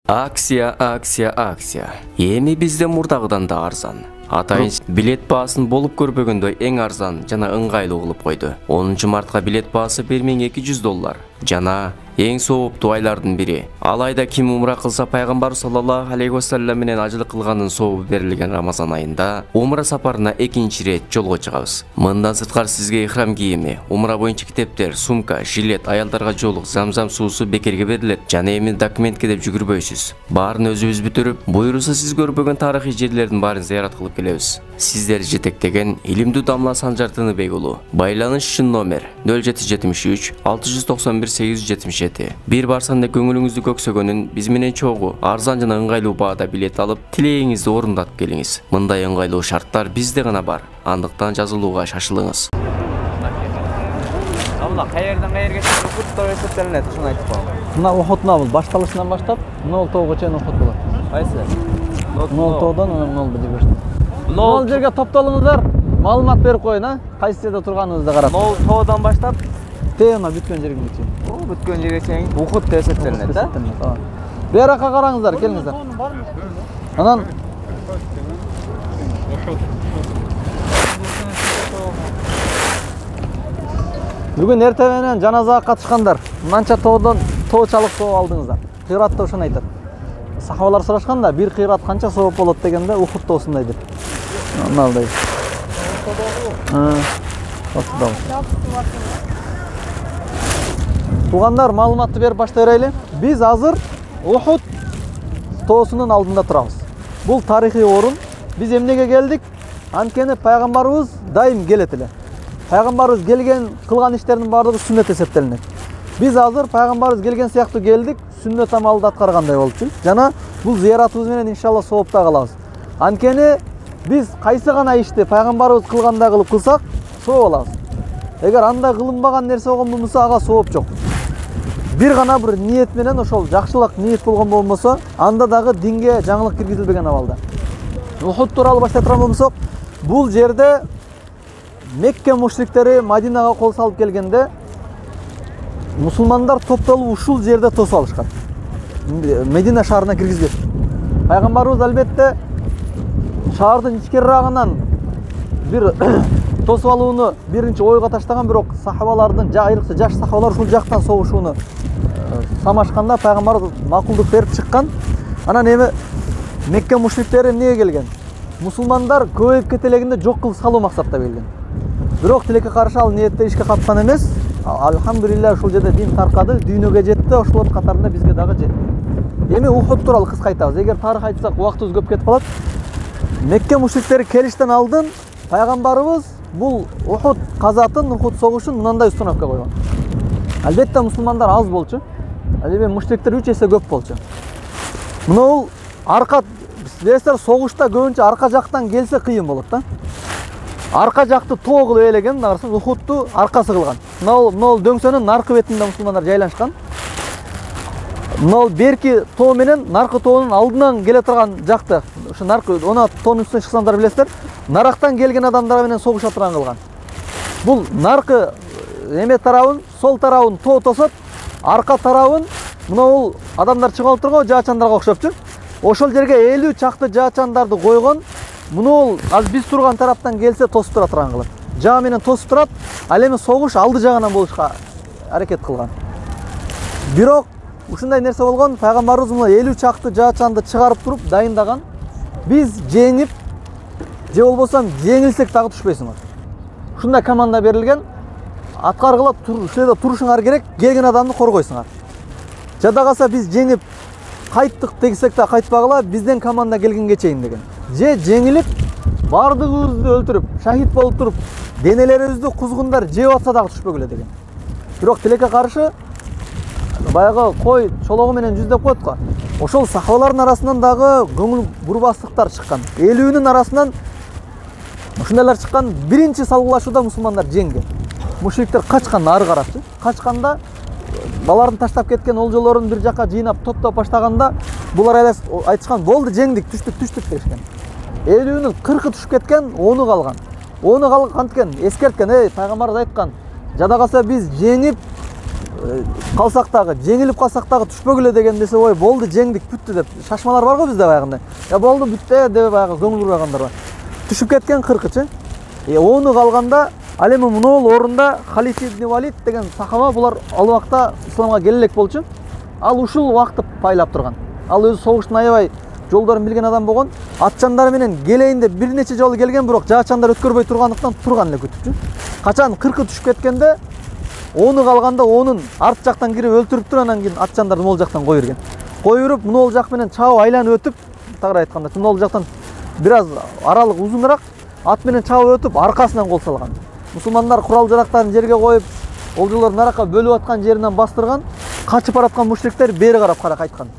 Акция. Эми бизде мурдагыдан да арзан. Атайын билет баасын болуп көрбөгөндөй эң арзан жана ыңгайлуу кылып койду. 10 мартка билет баасы $1200 жана эң сооптуу айлардын бири. Алайда ким умра кылса пайгамбар саллаллаху алейхи вассалам менен ажылык кылганын сообу берилген Рамазан айында умра сапарына экинчи ирет жолго чыгабыз. Мындан сырткары сизге ихрам кийими, умра боюнча китептер, сумка, жилет, аялдарга жоолук, замзам суусу бекерге берилет жана эми документке деп жүгүрбөйсүз. Баарын өзүбүз бүтүрүп, буйруса сиз көрбөгөн тарыхый жерлердин баарын зыярат кылып келебиз. Сиздер жетектеген илимдүү Дамла Санжар Тыныбек уулу. Байланыш үчүн номер 0773 691 877. Бир барсанда көңүлүңүздү көксөгөнүн биз менен чогуу арзан жана ыңгайлуу баада билет алып, тилегиңизди орундатып келиңиз. Мындай ыңгайлуу шарттар бизде гана бар. Андыктан жазылууга шашылыңыз. Абла каерден каерге чейин тоо эсептелинет, ушуну айтып коеюн. Мына Ухуднан башталышынан баштап, нол тоого чейин Ухуд болот. Кайсы? Нол тоодон нол бирге. Нол жерге топтолуңуздар, маалымат берип коеюн, а? Кайсы жерде турганыңызды карап. Нол тоодон баштап Тема бүткөн жерге чейин. Бүткөн жерге чейин Ухуд деп эсептелинет, да? Беракка караңыздар, келиңиздер. Анан бүгүн эрте менен жаназага катышкандар мынча тоодон тоо чалып соо алдыңыздар. Кыйратта ошону айтат. Сахабалар сурашкан да, бир кыйрат канча сооп болот дегенде Ухуд тоосундай деп. Мындай. Тугандар, маалыматты берип баштай берели. Биз азыр Ухуд тоосунун алдында турабыз. Бул тарыхый орун. Биз эмнеге келдик? Анткени пайгамбарыбыз дайым келет эле. Пайгамбарыбыз келген кылган иштердин баардыгы сүннөт эсептелинет. Биз азыр пайгамбарыбыз келген сыяктуу келдик, сүннөт амалды аткаргандай болчу. Жана бул зыяратыбыз менен иншалла соопта калабыз. Анткени биз кайсы гана ишти пайгамбарыбыз кылгандай кылып кылсак, соо алабыз. Эгер андай кылынбаган нерсе болгон болбосо, ага сооп жок. Бир гана бир ниет менен ошол жакшылык ниет болгон болбосо, анда дагы динге жаңылык киргизилбеген абалда. Ухуд тууралуу баштай турган болсок, бул жерде Мекке мушриктери Мадинага кол салып келгенде мусулмандар топтолуп ушул жерде тосуп алышкан. Медина шаарына киргизбек. Пайгамбарыбыз албетте шаардын ичкерирагынан бир тосуп алууну биринчи ойго таштаган, бирок сахабалардын, айрыкча жаш сахабалар ушул жактан согушууну самашканда пайгамбарыбыз макулдук берип чыккан. Анан эми Мекке мушриктери эмнеге келген? Мусулмандар көбөйүп кетелегинде жок кылып салуу максатта келген. Бирок тилекке каршы ал ниетте ишке каткан эмес. Алхамдулилла ушул жерде дин таркады, дүйнөгө жетти, ошолордун катарында бизге дагы жетти. Эми Ухуд тууралуу кыска айтабыз. Эгер тарых айтсак, убактыбыз көп кетип калат. Мекке мушриктери келиштен алдын пайгамбарыбыз бул Ухуд казатын, Ухуд согушун мындай установка койгон. Албетте мусулмандар аз болчу. Эми мушриктер 3 эсе көп болчу. Бул арка билесиздер, согушта көбүнчө арка жактан келсе кыйын болот да. Арка жакты тоо кылып ээлеген, карасаңыз Ухудту аркасы кылган. Мына дөңсөнүн наркы бетинде мусулмандар жайланышкан. Мына берки тоо менен наркы тоонун алдынан келе турган жакты, ошо наркы, она тоонун үстүнө чыксаңдар билесиздер, нарактан келген адамдар менен согуша турган кылган. Бул наркы эме тарабын, сол тарабын тоо тосот, арка тарабын мына бул адамдар чыгып алып турган жаачандарга окшопчу. Ошол жерге 50 чакты жаачандарды койгон. Муну азыр биз турган тараптан келсе тосуп тура турган кылат. Жаа менен тосуп турат, ал эми согуш алды жагынан болушка аракет кылган. Бирок ушундай нерсе болгон, пайгамбарыбыз мына 50 чакты жаачанды чыгарып туруп дайындаган. Биз жеңип, же болбосо жеңилсек дагы түшпөйсүңөр. Ушундай команда берилген. Аткаргыла ушул жерде турушуңар керек, келген адамды коргойсуңар. Жада калса биз жеңип кайттык десек да кайтпагыла, бизден команда келгенге чейин деген. Же жеңилип, бардыгыбызды өлтүрүп, шахид болуп туруп, денелерибизди кузгундар жеп атса дагы түшпөгүлө деген. Бирок тилекке каршы баягы кой чологу менен жүз деп коет го. Ошол сахабалардын арасынан дагы көңүл бурбастыктар чыккан. 50-нин арасынан ушундайлар чыккан. Биринчи салгылашууда мусулмандар жеңген. Мушриктер качкан, ары карапчы. Качканда баларын таштап кеткен олжолорун бир жака жыйнап топтоп баштаганда булар айтышкан, болду жеңдик, түштүк дешкен. 50-нин 40-ы түшүп кеткен, 10-ы калган. 10-ы калган эскерткен, пайгамбарыбыз айткан, жада калса биз жеңип калсак дагы, жеңилип калсак дагы түшпөгүлө деген десе, ой, болду, жеңдик, бүттү деп. Шашмалар бар го бизде баягындай. Я болду, бүттү деп баягы зоңдургандар бар. Түшүп кеткен 40-чы. Оны калганда, ал эми мунул орунда Халид ибн Валид деген сахаба, булар ал убакта исламга келе элек болчу. Ал ушул убакытты пайлап турган. Ал өзү согуштун аябай жолдорун билген адам болгон. Атчандар менен келейин деп бир нече жолу келген, бирок жаачандар өткөрбөй тургандыктан турган эле күтүпчү. Качан 40 түшүп кеткенде, оны калганда онун арт жактан кирип өлтүрүптүр, анан кийин атчандарды могул жактан кой берген. Кой берип, могул жак менен чабып айланып өтүп, тагыраак айтканда, могул жактан бир аз аралык узунураак ат менен чабып өтүп, аркасынан кол салган. Мусулмандар курал жарактарын жерге коюп, олжолор наракка бөлүп аткан жеринен бастырган, качып бараткан мушриктер бери карап кайткан.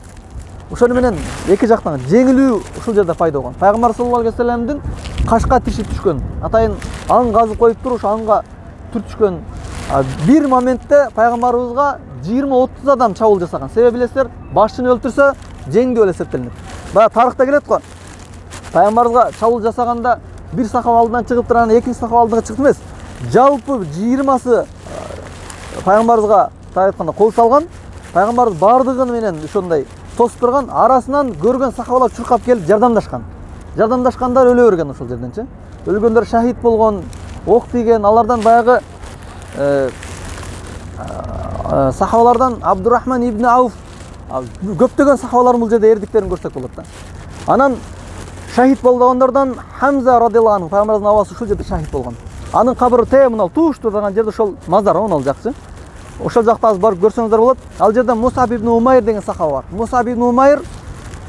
Ошону менен эки жактан жеңилүү ушул жерде пайда болгон. Пайгамбар саллаллаху алейхи вассаламдын кашка тиши түшкөн, атайын аң газып коюп туруш, аңга түр түшкөн. Бир моментте пайгамбарыбызга 20-30 адам чабуул жасаган. Себеби билесиздер, башчыны өлтүрсө жеңди деп эсептелинет. Бая тарыхта келет го. Пайгамбарыбызга чабуул жасаганда бир сахаба алдынан чыгып турган, экинчи сахаба алдынан чыгып эмес. Жалпы 20сы пайгамбарыбызга айтканда кол салган. Пайгамбарыбыз бардыгын менен ошондой тосуп турган, арасынан көргөн сахабалар чуркап келип жардамдашкан. Жардамдашкандар өлө берген ошол жерденчи. Өлгөндөр шахид болгон, ок тийген, алардан баягы сахабалардан Абдурахман ибн Ауф, көптөгөн сахабалар бул жерде эрдиктерин көрсөк болот да. Анан шахид болгондордон Хамза радиллаху анху, пайгамбарыбыздын абасы ушул жерде шахид болгон. Анын кабыры мына туш турган жерде ошол мазар онол жакчы. Ошол жакта аз барып көрсөңүздөр болот. Ал жерде Мусаб ибн Умайр деген сахаба бар. Мусаб ибн Умайр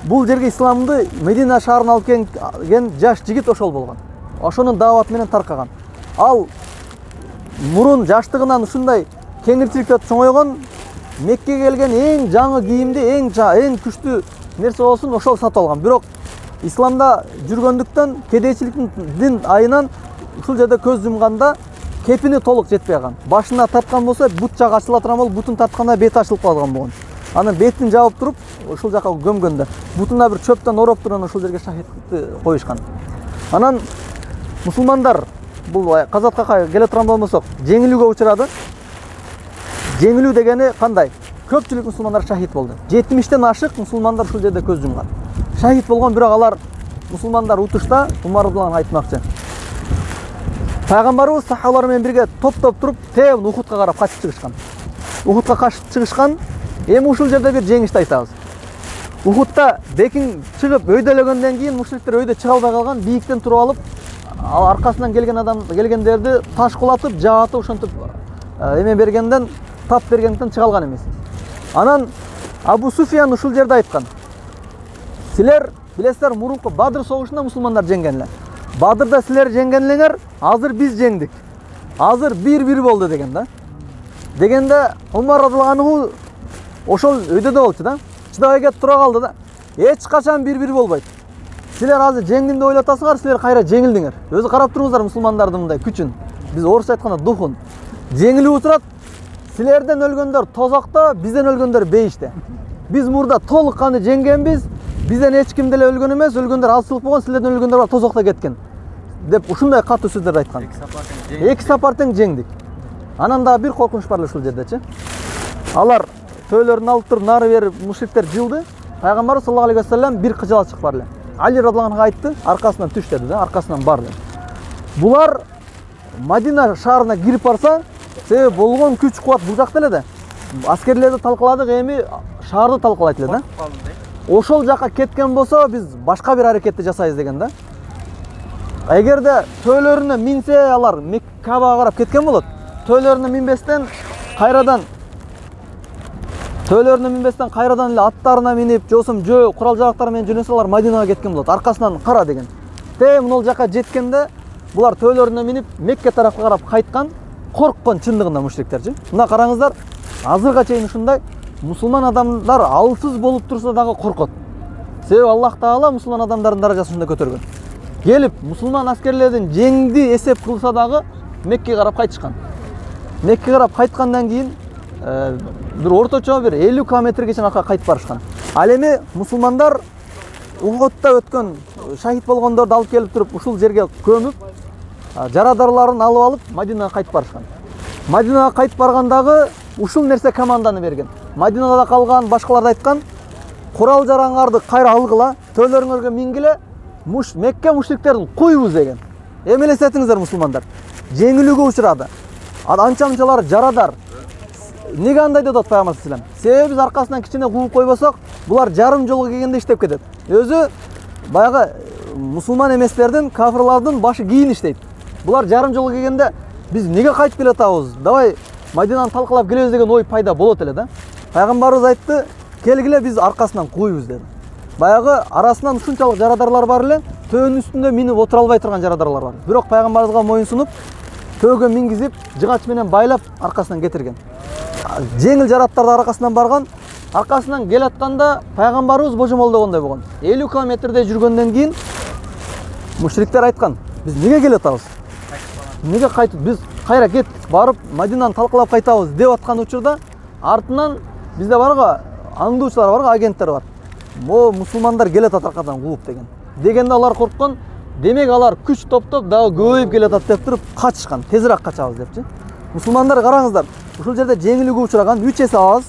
бул жерге исламды Медина шаарына алып келген жаш жигит ошол болгон. Ошонун дааваты менен таркаган. Ал мурун жаштыгынан ушундай кеңирчиликте чоңойгон, Меккеге келген эң жаңы кийимди, эң күчтүү нерсе болсун ошол сатып алган. Бирок исламда жүргөндүктөн кедейчиликтин айынан ушул жерде көз жумганда кепини толук жетпей калган. Башына тарткан болсо бут жагы ачыла турган болуп, бутун тартканда бети ачылып калган болгон. Анан бетин жабып туруп, ушул жака көмгөндө бутуна бир чөптөн ороп турган ушул жерге шахидти коюшкан. Анан мусулмандар бул казатка келе турган болмосок, жеңилүүгө учурады. Жеңилүү дегени кандай? Көпчүлүк мусулмандар шахид болду. 70тен ашык мусулмандар ушул жерде көз жумган. Шахид болгон, бирок алар мусулмандар утушта Умар радиллаху айтмакчы. Пайгамбарыбыз сахабалар менен бирге топтоп туруп, Ухудка карап качып чыгышкан. Ухудка качып чыгышкан. Эми ушул жерде бир жеңишти айтабыз. Ухудта бекин чыгып өйдөлөгөндөн кийин мушриктер өйдө чыга албай калган, бийиктен туруп алып, аркасынан келгендерди таш кулатып, жаатып, ошентип эме бергенден, тап бергенден чыга алган эмес. Анан Абу Суфиян ушул жерде айткан. Силер билесиздер, мурунку Бадыр согушунда мусулмандар жеңген эле. Бадырда силер жеңген элеңер, азыр биз жеңдик. Азыр 1-1 болду деген да. Дегенде Умар радиллаху анху ошол өйдөдө болчу да. Чыдабай кетип тура калды да. Эч качан 1-1 болбойт. Силер азыр жеңдим деп ойлоп атасыңар, силер кайра жеңилдиңер. Өзү карап туруңуздар мусулмандардын мындай күчүн. Биз орусча айтканда духун. Жеңилип отурат. Силерден өлгөндөр тозокто, бизден өлгөндөр бейиште. Биз мурда толук каны жеңгенбиз. Бизден эч ким деле өлгөн эмес, өлгөндөр алсылык болгон, силерден өлгөндөр бар тозокто кеткен. Деп ушундай катуу сөздөрдү айткан. Эки сапар тең жеңдик. Анан дагы бир коркунуч бар ушул жердечи. Алар төөлөрүн алып туруп нары бери мушриктер жылды. Пайгамбар саллаллаху алейхи вассалам бир кыжала чыгып бар эле. Али радиллаху анху айтты, аркасынан түш деди да, аркасынан бар деди. Булар Мадина шаарына кирип барса, себеби болгон күч кубат бул жакта эле да. Аскерлерди талкаладык, эми шаарды талкалайт эле да. Ошол жака кеткен болсо, биз башка бир аракетти жасайбыз деген да. Эгерде төөлөрүнө минсе, алар Меккага карап кеткен болот. Төөлөрүнө минбестен кайрадан эле аттарына минип, жосум курал жарактары менен жөнөсө, алар Мадинага кеткен болот. Аркасынан кара деген. Мынол жака жеткенде булар төөлөрүнө минип Мекке тарапка карап кайткан, корккон чындыгында мушриктерчи. Мына караңыздар, азырга чейин ушундай мусулман адамдар алсыз болуп турса дагы коркот. Себеби Аллах Таала мусулман адамдардын даражасын ушундай көтөргөн. Келип мусулман аскерлердин жеңди эсеп кылса дагы Меккеге карап кайтышкан. Меккеге карап кайткандан кийин бир орточо бир 50 километрге чейин аркага кайтып барышкан. Ал эми мусулмандар Ухудта өткөн шахид болгондорду алып келип туруп ушул жерге көмүп, жарадарларын алып Мадинага кайтып барышкан. Мадинага кайтып баргандагы ушул нерсе команданы берген. Мадинада калган башкалар да айткан, курал жараңарды кайра алгыла, төөлөрүңөргө мингиле, Мекке мушриктерин куйбуз деген. Эмелесетиңиздер мусулмандар. Жеңилүүгө учурады. Анча-мынчалар жарадар. Неге андай деп атат Пайгамбар саллаллаху алейхи вассалам? Себеби биз аркасынан кичине кууп койбосок, булар жарым жолго келгенде иштеп кетет. Өзү баягы мусулман эместердин, кафирлардын башы кийин иштейт. Булар жарым жолго келгенде биз неге кайтып келе атабыз? Давай Мадинаны талкалап келебиз деген ой пайда болот эле да. Пайгамбарыбыз айтты, келгиле биз аркасынан куйбуз деди. Баягы арасынан ушунчалык жарадарлар бар эле, төөнүн үстүндө минип отура албай турган жарадарлар бар. Бирок пайгамбарыбызга моюн сунуп, төөгө мингизип, жыгач менен байлап аркасынан кетирген. Жеңил жараттарды аркасынан барган, аркасынан келатканда пайгамбарыбыз божомолдогондой болгон. 50 километрдей жүргөндөн кийин мушриктер айткан, биз неге келе атабыз? Неге кайтып биз кайра кеттик, барып Мадинаны талкалап кайтабыз деп аткан учурда артынан бизде барга аңдуучулар барга, агенттер бар. Мо мусулмандар келе атат аркадан кууп деген. Дегенде алар корккон, демек алар күч топтоп дагы көбөйүп келе атат деп туруп качышкан, тезирээк качабыз депчи. Мусулмандар караңыздар, ушул жерде жеңилүүгө учураган 3 эсе аз,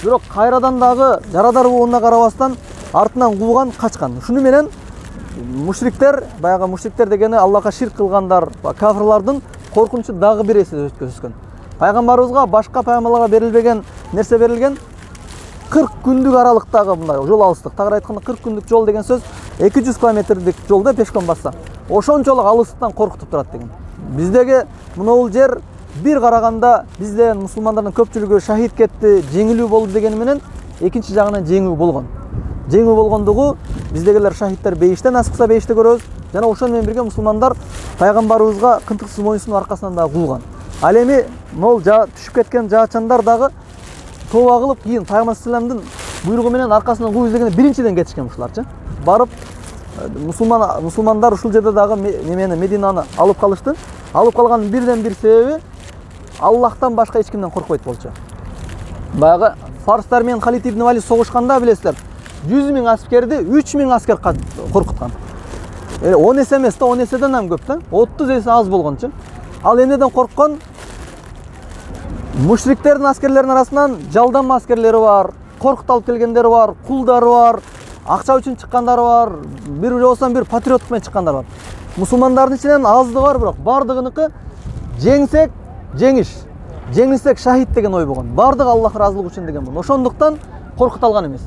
бирок кайрадан дагы жарадар болгонуна карабастан артынан кууган, качкан. Ушуну менен мушриктер, баягы мушриктер дегени Аллахка ширк кылгандар, кафирлардын коркунучу дагы бир эсе өткөзүшкөн. Пайгамбарыбызга башка пайгамбарларга берилбеген нерсе берилген. 40 күндүк аралыктагы мындай жол алыстык. Тагыраак айтканда 40 күндүк жол деген сөз 200 километрлик жолда пешком басса. Ошончолук алыстыктан коркутуп турат деген. Биздеги мынабул жер бир караганда бизден мусулмандардын көпчүлүгү шахид кетти, жеңилүү болду дегени менен экинчи жагынан жеңүү болгон. Жеңүү болгондугу биздегилер шахидтер бейиштен аскыса бейиште көрөбүз. Жана ошону менен бирге мусулмандар пайгамбарыбызга кынтыксыз моюнсунуп аркасынан дагы куулган. Ал эми могул түшүп кеткен жаачандар дагы тооба кылып кийин Пайгамбар саллаллаху буйругу менен аркасынан кууп издегенде биринчиден кетишкен ушуларчы. Барып мусулмандар ушул жерде дагы немени Мединаны алып калышты. Алып калганын бирден бир себеби Аллахтан башка эч кимден коркпойт болчу. Баягы фарстар менен Халид ибн Валид согушканда билесиздер, 100 000 аскерди 3 000 аскер коркуткан. 10 эсе эмес да, 10 эседен ham көп да, 30 эсе аз болгончу. Ал эмнеден корккон? Мушриктердин аскерлеринин арасынан жалданма аскерлери бар, коркуталып келгендери бар, кулдары бар, акча үчүн чыккандары бар, бир болсо бир патриоттук менен чыккандар бар. Мусулмандардын ичинен азды бар, бирок бардыгыныкы жеңсек жеңиш, жеңилсек шахид деген ой болгон. Бардыгы Аллах ыраазылыгы үчүн деген болгон. Ошондуктан коркуталган эмес.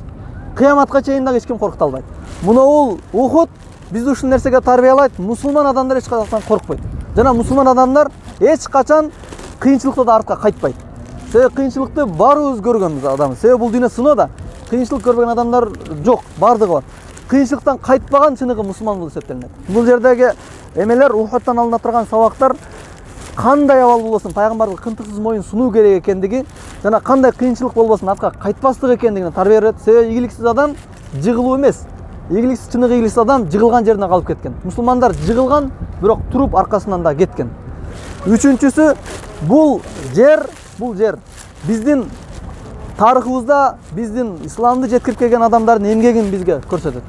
Кыяматка чейин дагы эч ким коркуталбайт. Мунабул Ухуд бизди ушул нерсеге тарбиялайт. Мусулман адамдар эч качан коркпойт. Жана мусулман адамдар эч качан кыйынчылыкта да артка кайтпайт. Себеби кыйынчылыкты баарыбыз көргөнбүз адам. Себеби бул дүйнө сыноо да. Кыйынчылык көрбөгөн адамдар жок, бардыгы бар. Кыйынчылыктан кайтпаган чыныгы мусулман болуп эсептелинет. Бул жердеги эмелер, Ухудтан алына турган сабактар кандай абал болбосун пайгамбарга кынтыксыз моюн сунуу керек экендиги жана кандай кыйынчылык болбосун артка кайтпастык экендигине тарбия берет. Себеби ийгиликсиз адам жыгылуу эмес. Ийгиликсиз, чыныгы ийгиликсиз адам жыгылган жерине калып кеткен. Мусулмандар жыгылган, бирок туруп аркасынан да кеткен. Үчүнчүсү, бул жер биздин тарыхыбызда биздин исламды жеткирип келген адамдардын эмгегин бизге көрсөтөт.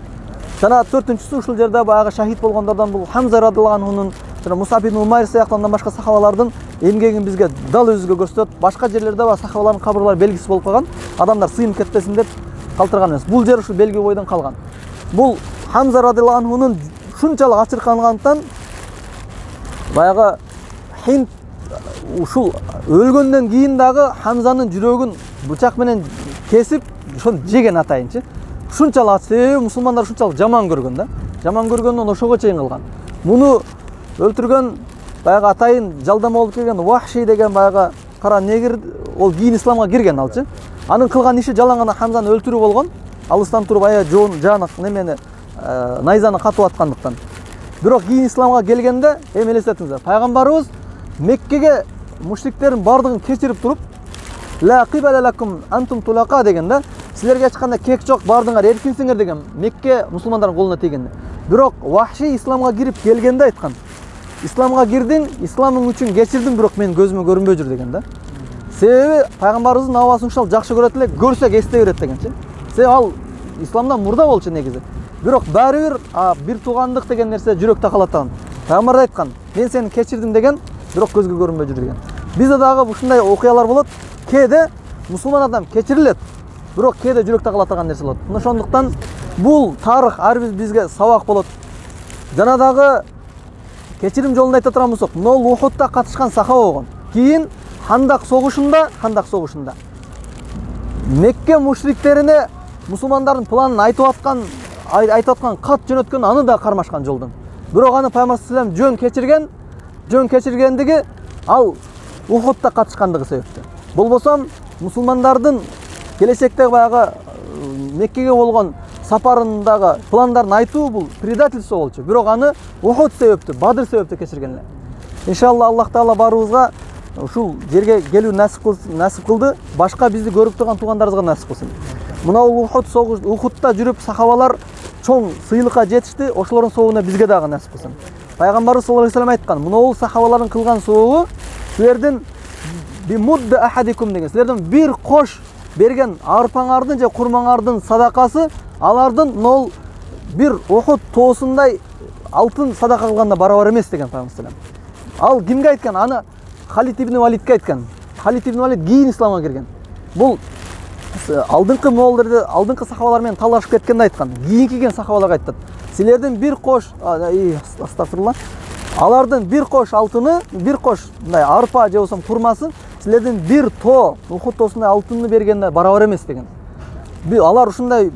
Жана төртүнчүсү, ушул жерде баягы шахид болгондордон бул Хамза радыйаллаху анхунун жана Мусаб ибн Умайр сыяктуу андан башка сахабалардын эмгегин бизге дал өзүгө көрсөтөт. Башка жерлерде бар сахабалардын кабырлары белгисиз болуп калган, адамдар сыйынып кетпесин деп калтырган эмес. Бул жер ушул белги бойдон калган. Бул Хамза радыйаллаху анхунун шунчалык ачыркангандыктан баягы Хинд ушул өлгөндөн кийин дагы Хамзанын жүрөгүн бычак менен кесип ошону жеген атайынчы. Ушунчалык себеби мусулмандар ушунчалык жаман көргөн да. Жаман көргөндөн ошого чейин кылган. Муну өлтүргөн баягы атайын жалдама болуп келген Вахши деген баягы кара негир, ол кийин исламга кирген алчы. Анын кылган иши жалаң гана Хамзаны өлтүрүү болгон. Алыстан туруп ая жаны немени найзаны катып аткандыктан. Бирок кийин исламга келгенде элестетиңиздер, пайгамбарыбыз Меккеге мушриктердин бардыгын кечирип туруп, ла кибала лакум антум тулака дегенде, силерге эч кандай кек жок, бардыңар эркинсиңер деген Мекке мусулмандардын колуна тийгенде. Бирок Вахши исламга кирип келгенде айткан, исламга кирдиң, исламың үчүн кечирдиң, бирок мен көзүмө көрүнбөй жүр деген да. Себеби пайгамбарыбыздын абасын ушал жакшы көрөт эле, көрсөк эстей берет дегенчи. Себеби ал исламдан мурда болчу негизи. Бирок баары бир туугандык деген нерсе жүрөктө калат. Пайгамбар айткан, мен сени кечирдим деген, бирок көзгө көрүнбөй жүр деген. Бизде дагы ушундай окуялар болот. Кээде мусулман адам кечирилет, бирок кээде жүрөктө калатаган нерсе болот. Ошондуктан бул тарых ар бир бизге сабак болот. Жана дагы кечирим жолунда айта турган болсок, Нол Ухудта катышкан сахаба болгон. Кийин Хандак согушунда Мекке мушриктерине мусулмандардын планын айтып аткан кат жөнөткөн, аны да кармашкан жолдон. Бирок аны Пайгамбар саллаллаху алейхи вассалам жөн кечиргендиги ал Ухудта катышкандыгы себептен. Болбосо мусулмандардын келечектеги баягы Меккеге болгон сапарындагы пландарын айтуу бул предательство болчу. Бирок аны Ухуд себептүү, Бадыр себептүү кечирген эле. Иншалла Аллах Таала барыбызга ушул жерге келүү насип кылды. Башка бизди көрүп турган туугандарыбызга насип кылсын. Мына Ухудта жүрүп сахабалар чоң сыйлыкка жетишти. Ошолордун соогуна бизге дагы насип кылсын. Пайгамбарыбыз саллаллаху алейхи вассалам айткан, мына сахабалардын кылган соогу силердин бимудда ахадикум деген, силердин бир кош берген арпаңардын же курмаңардын садакасы алардын нол бир Ухуд тоосундай алтын садака кылганда барабар эмес деген Пайгамбар саллаллаху алейхи вассалам. Ал кимге айткан? Аны Халид ибн Валидке айткан. Халид ибн Валид кийин исламга кирген. Бул алдыңкы моолдорду, алдыңкы сахабалар менен талашып кеткенде айткан. Кийин кирген сахабаларга айтат. Силердин бир кош, астагфирулла, алардын бир кош алтыны, бир кош мындай арпа же болсо курмасы силердин бир тоо Ухуд тоосундай алтынны бергенде барабар эмес деген. Алар ушундай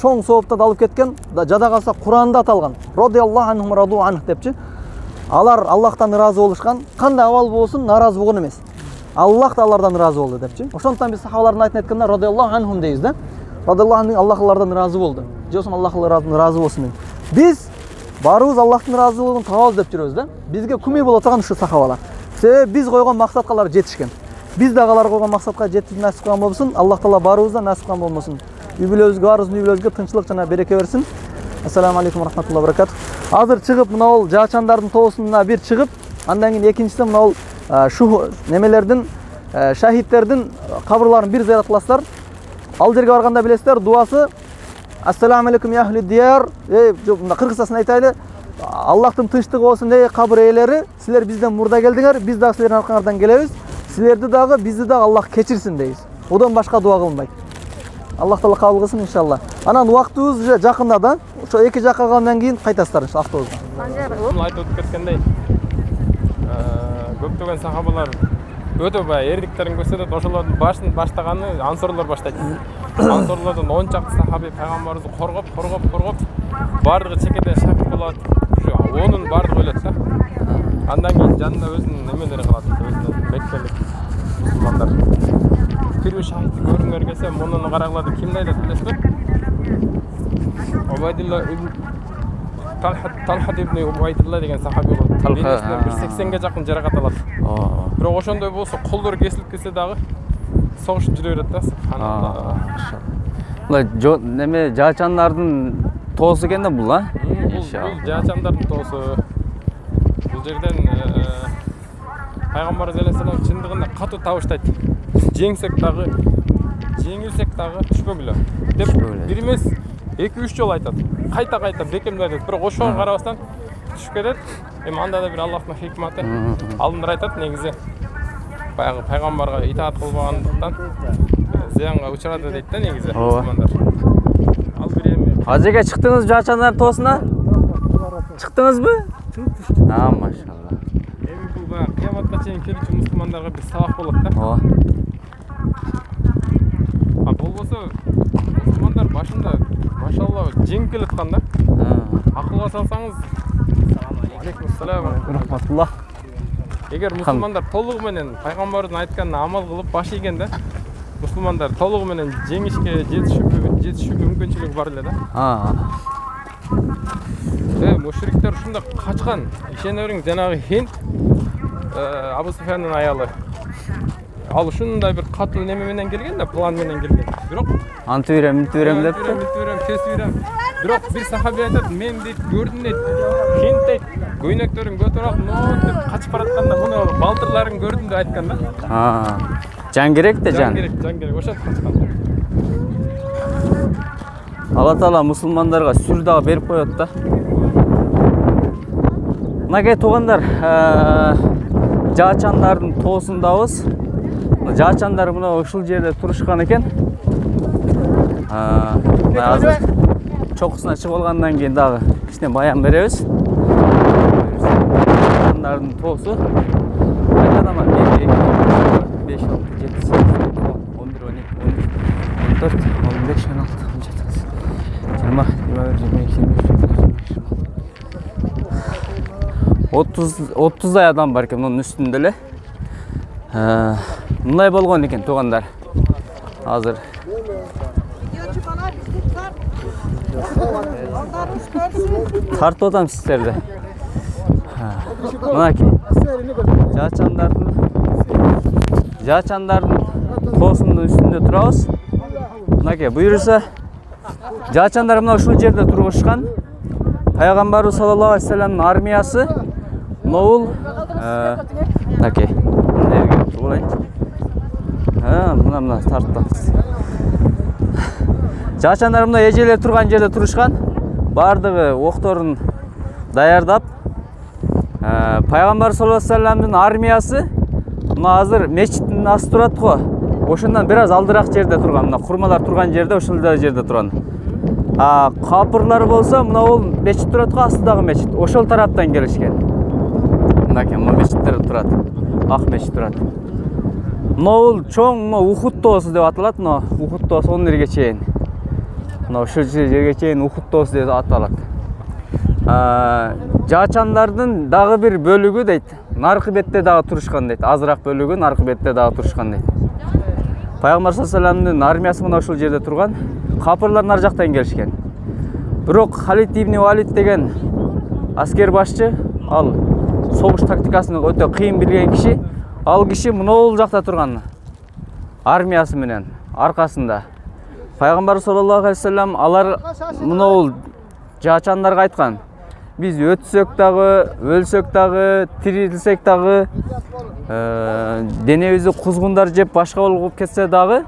чоң сооптан алып кеткен, жада калса Куранда аталган. Радиаллаху анхум раду анх депчи. Алар Аллахтан ыраазы болушкан, кандай абал болсун наразы болгон эмес. Аллах да алардан ыраазы болду депчи. Ошондуктан биз сахабалардын айтын айтканда радиаллаху анхум дейбиз да. Радиаллаху анхум Аллах алардан ыраазы болду. Же болсо Аллах алардан ыраазы болсун. Биз барыбыз Аллахтын ыраазылыгын табабыз деп жүрөбүз да. Бизге күмүй боло турган ушу сахабалар. Себеби биз койгон максатка алар жетишкен. Биз дагы алар койгон максатка жетип насип кылган болсун. Аллах Таала барыбыздан насип кылган болмосун. Үй бүлөбүзгө, барыбыздын үй бүлөбүзгө тынччылык жана береке берсин. Ассаламу алейкум рахматуллахи ва баракатух. Азыр чыгып мына бул жаачандардын тоосуна бир чыгып, андан кийин экинчиси мына бул шу немелердин шахидтердин кабырларын бир зиярат кыласыздар. Ал жерге барганда билесиздер, дуасы Ассаламу алейкум я ахли дияр. Мына кыргызчасын айтайлы. Аллахтын тынчтыгы болсун ey кабыр ээлери, силер бизден мурда келдиңер, биз дагы силердин аркаңардан келебиз. Силерди дагы, бизди дагы Аллах кечирсин дейбиз. Одан башка дуа кылынбайт. Аллах Таала кабыл кылсын иншалла. Анан убактыбыз жакында да. Ошо эки жакка калгандан кийин кайтасыздар автобуска. Айтып өтүп кеткендей, көптөгөн сахабалар өтө бай эрдиктерин көрсөтөт. Ошолордун башын баштаганы ансорлор баштайт. Ансорлордун 10 чакты сахаби пайгамбарыбызды коргоп, бардыгы чекеде шахид болот. Онун бардыгы өлөт да. Андан кийин жанында өзүнүн немелери калат, өзүнүн меккелик мусулмандар. Бир шахидти көрүнгөр келсе, мунун карагларды кимди айтат билесизби? Убайдилла ибн Талха ибн Убайдилла деген сахаби болот. Денесинен 180ге жакын жаракат алат. Бирок ошондой болсо, колдору кесилип кетсе дагы согушуп жүрө берет да. Субханалла. Мына неме жаачандардын тоосу экен да бул, а? Бул жаачандардын тоосу. Бул жерден Пайгамбарыбыз алейхиссалам чындыгында катуу табыштайт. Жеңсек дагы, жеңилсек дагы түшпөгүлө деп бир эмес 2-3 жол айтат. Кайта бекемдеп айтат. Бирок ошого карабастан түшүп кетет. Эми анда да бир Аллахтын хикматы. Алдындар айтат негизи баягы пайгамбарга итаат кылбагандыктан зыянга учурады дейт да негизи мусулмандар. Ал бир эми. Ажеге чыктыңыз жаачандар тоосуна? Чыктыңызбы? Чыктым. Машалла. Эми бул баягы кыяматка чейин келүүчү мусулмандарга бир сабак болот да. Болбосо мусулмандар башында машалла жеңип келаткан да. Акылга салсаңыз, алейкум ассалам ва рахматуллах. Эгер мусулмандар толугу менен пайгамбардын айтканына амал кылып баш ийген да, мусулмандар толугу менен жеңишке жетишүү мүмкүнчүлүгү бар эле да. Мушриктер ушунда качкан. Ишене бериң, жанагы Хинд Абу Суфяндын аялы. Ал ушундай бир катуу неме менен келген да, план менен келген. Бирок антып берем деп. Кесип берем. Бирок бир сахаби айтат, мен дейт көрдүм дейт. Хинд дейт, көйнөктөрүн көтөрүп алып, ноотуп качып баратканда муну балтырларын көрдүм деп айткан да. Жан керек да, жан. Жан керек. Ошо качкан. Алла Таала мусулмандарга сүр дагы берип коет да. Мынакей туугандар, жаачандардын тоосундабыз. Жаачандар мына ушул жерде турушкан экен. Азыр чокусуна чыгып алгандан кийин дагы кичине баян беребиз. Жаачандардын тоосу. Кайдама 1 2 5 6 7 8 11 12 13 14 15 16 17 30 адам бар экен мунун үстүндө эле. Мындай болгон экен туугандар. Азыр тартып атам сиздерди. Мынакей жаачандардын тоосунун үстүндө турабыз. Мынакей буюрса жаачандар мына ушул жерде тургушкан. Пайгамбарыбыз саллаллаху алейхи вассаламдын армиясы могул мынакей мына тарттапбыз. Жаачандар мына эжелер турган жерде турушкан. Бардыгы окторун даярдап, Пайгамбар саллаллаху алейхи вассаламдын армиясы мына азыр мечиттин асты турат го. Ошондон бир аз алдыраак жерде турган. Мына курмалар турган жерде, ошол жерде турган. Капырлар болсо мына ол мечит турат го, астыдагы мечит. Ошол тараптан келишкен. Мынакей мына мечиттер турат. Ак мечит турат. Мына чоң мына Ухуд тоосу деп аталат. Мына Ухуд тоосу 10 жерге чейин. Мына ушул жерге чейин Ухуд тоосу деп аталат. Жаачандардын дагы бир бөлүгү дейт, наркы бетте дагы турушкан дейт. Азыраак бөлүгү наркы бетте дагы турушкан дейт. Пайгамбар саллаллаху алейхи вассаламдын армиясы мына ушул жерде турган. Капырлар нар жактан келишкен. Бирок Халид ибн Валид деген аскер башчы, ал согуш тактикасын өтө кыйын билген киши, ал киши мына жакта турган армиясы менен аркасында. Пайгамбар саллаллаху алейхи вассалам алар мына жаачандарга айткан: биз өтсөк дагы, өлсөк дагы, тирилсек дагы, денебизди кузгундар жеп башка болуп кетсе дагы,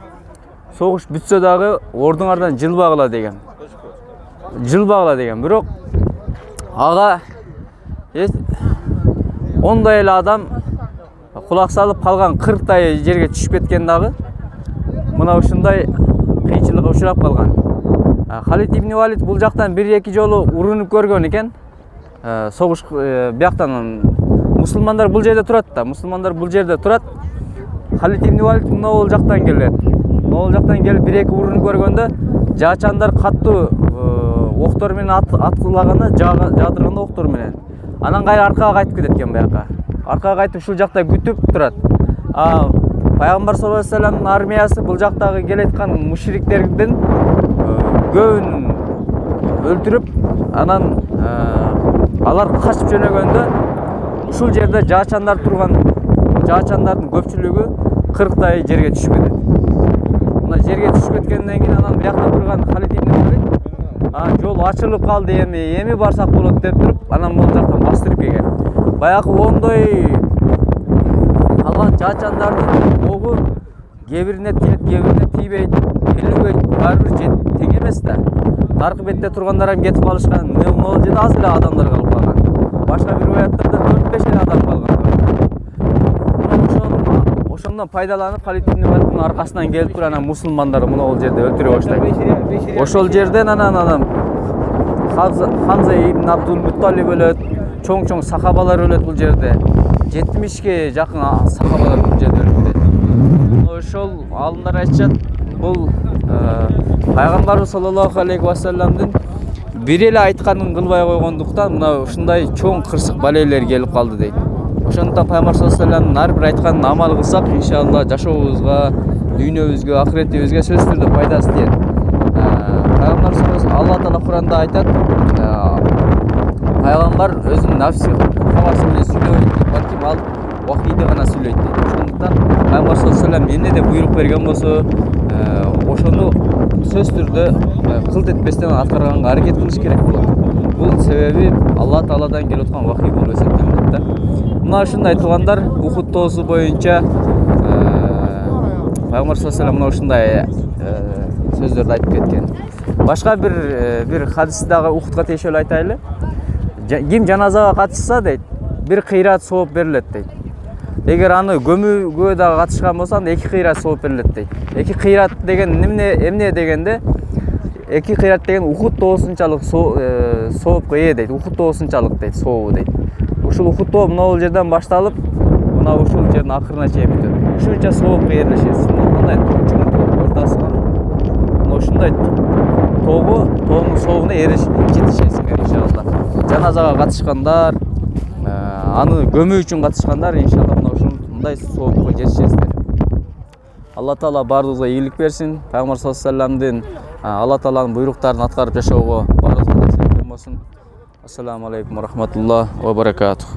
согуш бүтсө дагы ордуңардан жылбагыла деген. Жылбагыла деген. Бирок ага ондай эле адам кулак салып калган 40 жерге түшүп кеткен дагы мына ушундай кыйынчылыкка учурап калган. Халид ибн Валид бул жактан 1-2 жолу урунуп көргөн экен. Согуш бияктан мусулмандар бул жерде турат да. Мусулмандар бул жерде турат. Халид ибн Валид мына жактан келет. Мына жактан келип 1-2 урунуп көргөндө жаачандар каттуу октор менен аткылаганы, жаадырганда октор менен. Анан кайра аркага кайтып кетет экен бияка. Аркага кайтып ушул жакта күтүп турат. Пайгамбар саллаллаху алейхи вассаламдын армиясы бул жактагы келеткан мушриктердин көбүн өлтүрүп, анан алар качып жөнөгөндө ушул жерде жаачандар турган, жаачандардын көпчүлүгү 40 жерге түшүп кетет. Мына жерге түшүп кеткенден кийин анан биякта турган Халид ибн Валид жол ачылып калды, эми барсак болот деп туруп, анан бул жактан бастырып келген. Баягы ондой калган жаачандардын огу кебирине тиет, кебирине тийбейт, элүүгө баары бир тең эмес да. Наркы бетте тургандар ham кетип калышкан. Могул жерде аз эле адамдар калып калган. Башка бир уяттарда 4-5 эле адам калган. Ошондон пайдаланып Халид ибн Валидтин аркасынан келип туруп анан мусулмандарды мына жерде өлтүрө баштайт. Ошол жерден анан Хамза ибн Абдул Мутталиб өлөт, чоң сахабалар өлөт бул жерде. 70ге жакын сахабалар бул жерде өлүп. Ошол алымдар айтышат, бул Пайгамбар саллаллаху алейхи вассаламдын бир эле айтканын кылбай койгондуктан мына ушундай чоң кырсык балелер келип калды дейт. Ошондуктан Пайгамбар саллаллаху алейхи вассаламдын ар бир айтканын амал кылсак, иншалла жашообузга, дүйнөбүзгө, ахиретибизге сөзсүз түрдө пайдасы тиет. Пайгамбар саллаллаху алейхи Алла Таала Куранда айтат, Пайгамбар өзүнүн нафси хавасы менен сүйлөбөйт, балки ал вахийди гана сүйлөйт дейт. Ошондуктан Пайгамбар саллаллаху алейхи вассалам эмне деп буйрук берген болсо, ошону сөз түрдө кылт этпестен аткарганга аракет кылыш керек болот. Бул себеби Алла Тааладан келип аткан вахий болуп эсептелет да. Мына ушундай туугандар, Ухуд тоосу боюнча Пайгамбар саллаллаху алейхи вассалам мына ушундай сөздөрдү айтып кеткен. Башка бир хадис дагы Ухудга тиешелүү айтайлы. Ким жаназага катышса дейт, бир кыйраат сооп берилет дейт. эгер аны көмүүгө дагы катышкан болсоң 2 кыйрат сооп берилет дейт. 2 кыйрат деген эмне дегенде 2 кыйрат деген Ухуд тоосунчалык соопко ээ дейт. Ухуд тоосунчалык дейт сообу дейт. Ушул Ухуд тоо мына жерден башталып, мына ушул жердин акырына чейин бүтөт. Ушунча соопко ээрелешет. Кандай тоочунун ортосуна мына ушундай тоонун сообуна жетишесиңер иншалла. Жаназага катышкандар, аны көмүү үчүн катышкандар иншалла мына ушундай соопко жетишесиздер. Алла Таала баарыбызга ийгилик берсин. Пайгамбар саллаллаху алейхи вассаламдын Алла Тааланын буйруктарын аткарып жашоого баарыбызга насип болсун. Ассаламу алейкум ва рахматуллахи ва баракатух.